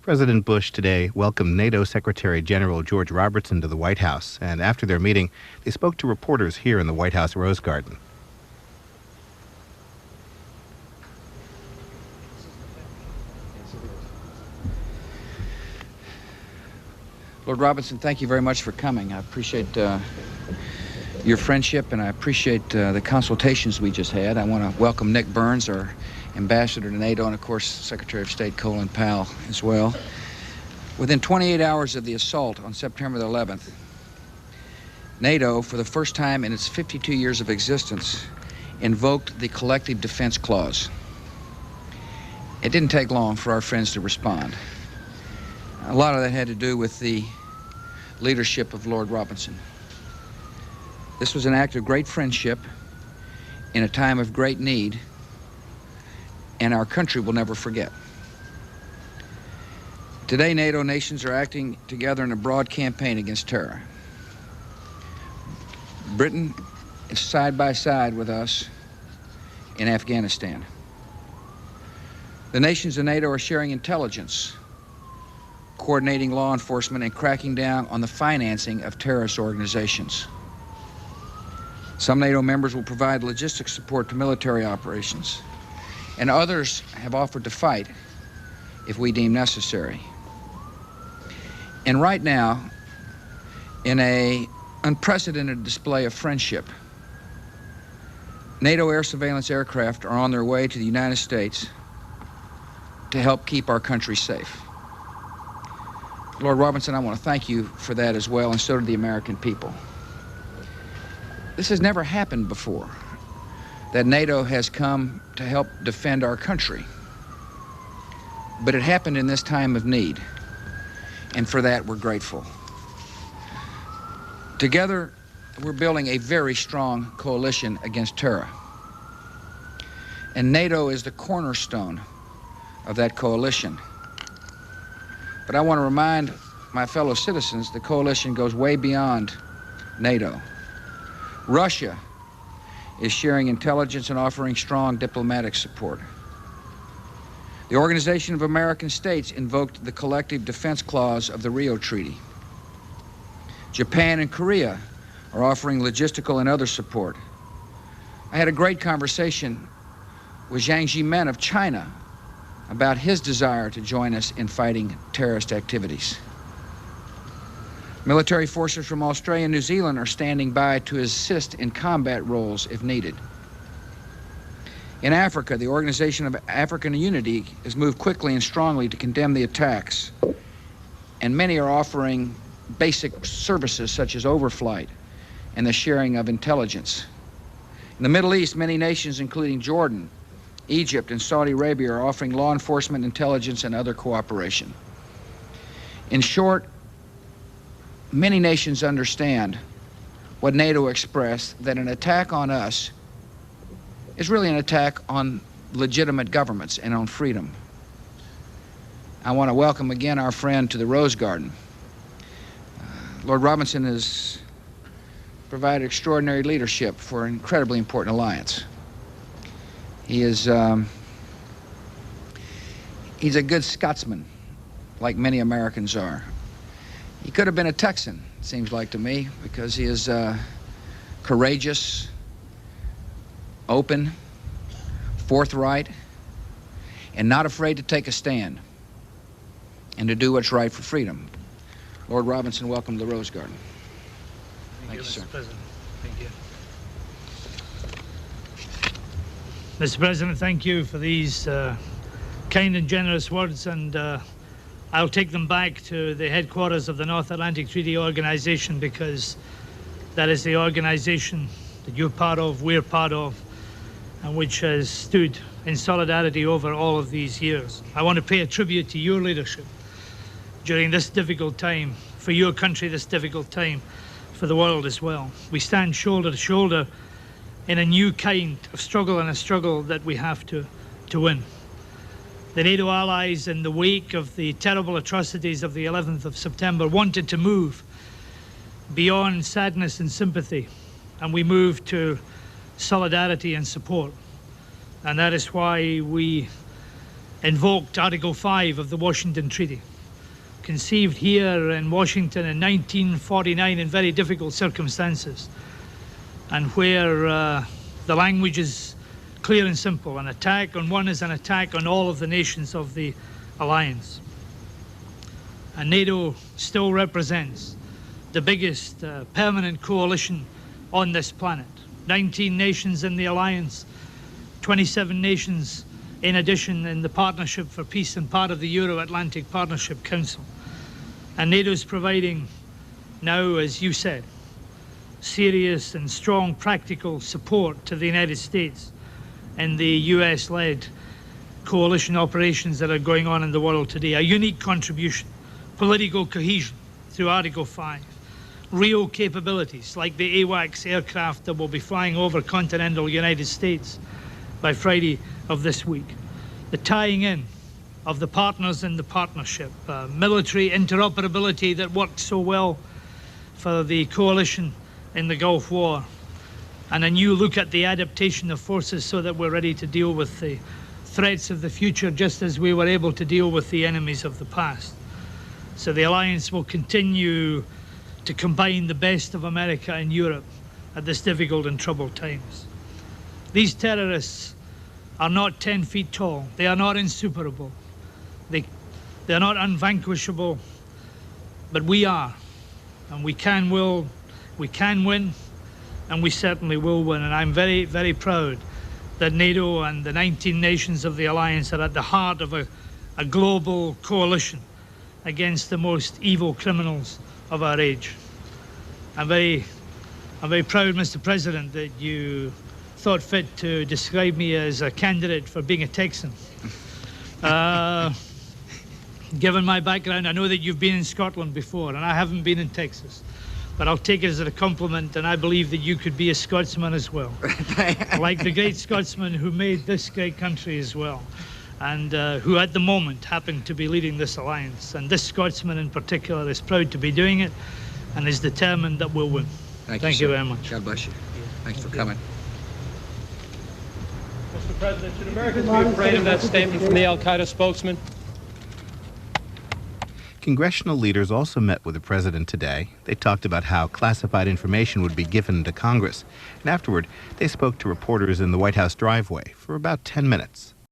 President Bush today welcomed NATO Secretary General George Robertson to the White House, and after their meeting, they spoke to reporters here in the White House Rose Garden. Lord Robertson, thank you very much for coming. I appreciate your friendship, and I appreciate the consultations we just had. I want to welcome Nick Burns, our ambassador to NATO, and of course Secretary of State Colin Powell as well. Within 28 hours of the assault on September the 11th, NATO, for the first time in its 52 years of existence, invoked the Collective Defense Clause. It didn't take long for our friends to respond. A lot of that had to do with the leadership of Lord Robertson. This was an act of great friendship in a time of great need, and our country will never forget. Today, NATO nations are acting together in a broad campaign against terror. Britain is side by side with us in Afghanistan. The nations of NATO are sharing intelligence, coordinating law enforcement, and cracking down on the financing of terrorist organizations. Some NATO members will provide logistics support to military operations, and others have offered to fight if we deem necessary. And right now, in an unprecedented display of friendship, NATO air surveillance aircraft are on their way to the United States to help keep our country safe. Lord Robertson, I want to thank you for that as well, and so do the American people. This has never happened before, that NATO has come to help defend our country. But it happened in this time of need, and for that we're grateful. Together, we're building a very strong coalition against terror. And NATO is the cornerstone of that coalition. But I want to remind my fellow citizens the coalition goes way beyond NATO. Russia is sharing intelligence and offering strong diplomatic support. The Organization of American States invoked the Collective Defense Clause of the Rio Treaty. Japan and Korea are offering logistical and other support. I had a great conversation with Jiang Zemin of China about his desire to join us in fighting terrorist activities. Military forces from Australia and New Zealand are standing by to assist in combat roles if needed. In Africa, the Organization of African Unity has moved quickly and strongly to condemn the attacks, and many are offering basic services such as overflight and the sharing of intelligence. In the Middle East, many nations, including Jordan, Egypt, and Saudi Arabia, are offering law enforcement, intelligence, and other cooperation. In short, many nations understand what NATO expressed, that an attack on us is really an attack on legitimate governments and on freedom. I want to welcome again our friend to the Rose Garden. Lord Robertson has provided extraordinary leadership for an incredibly important alliance. He is he's a good Scotsman, like many Americans are. He could have been a Texan, it seems like to me, because he is courageous, open, forthright, and not afraid to take a stand and to do what's right for freedom. Lord Robertson, welcome to the Rose Garden. Thank you, sir. Mr. President. Thank you. Mr. President, thank you for these kind and generous words, and I'll take them back to the headquarters of the North Atlantic Treaty Organization, because that is the organization that you're part of, we're part of, and which has stood in solidarity over all of these years. I want to pay a tribute to your leadership during this difficult time, for your country, this difficult time, for the world as well. We stand shoulder to shoulder in a new kind of struggle, and a struggle that we have to win. The NATO allies, in the wake of the terrible atrocities of the 11th of September, wanted to move beyond sadness and sympathy, and we moved to solidarity and support. And that is why we invoked Article 5 of the Washington Treaty. conceived here in Washington in 1949 in very difficult circumstances, and where the language is clear and simple. An attack on one is an attack on all of the nations of the alliance. And NATO still represents the biggest permanent coalition on this planet. 19 nations in the alliance, 27 nations in addition in the Partnership for Peace and part of the Euro-Atlantic Partnership Council. And NATO is providing now, as you said, serious and strong practical support to the United States in the US-led coalition operations that are going on in the world today. A unique contribution, political cohesion through Article 5, real capabilities like the AWACS aircraft that will be flying over continental United States by Friday of this week, the tying in of the partners in the partnership, military interoperability that worked so well for the coalition in the Gulf War, and a new look at the adaptation of forces so that we're ready to deal with the threats of the future just as we were able to deal with the enemies of the past. So the alliance will continue to combine the best of America and Europe at this difficult and troubled times. These terrorists are not 10 feet tall. They are not insuperable. They are not unvanquishable, but we are. And we can win, and we certainly will win. And I'm very, very proud that NATO and the 19 nations of the alliance are at the heart of a global coalition against the most evil criminals of our age. I'm very proud, Mr. President, that you thought fit to describe me as a candidate for being a Texan. Given my background, I know that you've been in Scotland before, and I haven't been in Texas. But I'll take it as a compliment, and I believe that you could be a Scotsman as well. Like the great Scotsman who made this great country as well, and who at the moment happened to be leading this alliance. And this Scotsman in particular is proud to be doing it and is determined that we'll win. Thank you very much. God bless you. Thanks for coming. Mr. President, should Americans be afraid of that statement from the al-Qaeda spokesman? Congressional leaders also met with the president today. They talked about how classified information would be given to Congress. And afterward, they spoke to reporters in the White House driveway for about 10 minutes.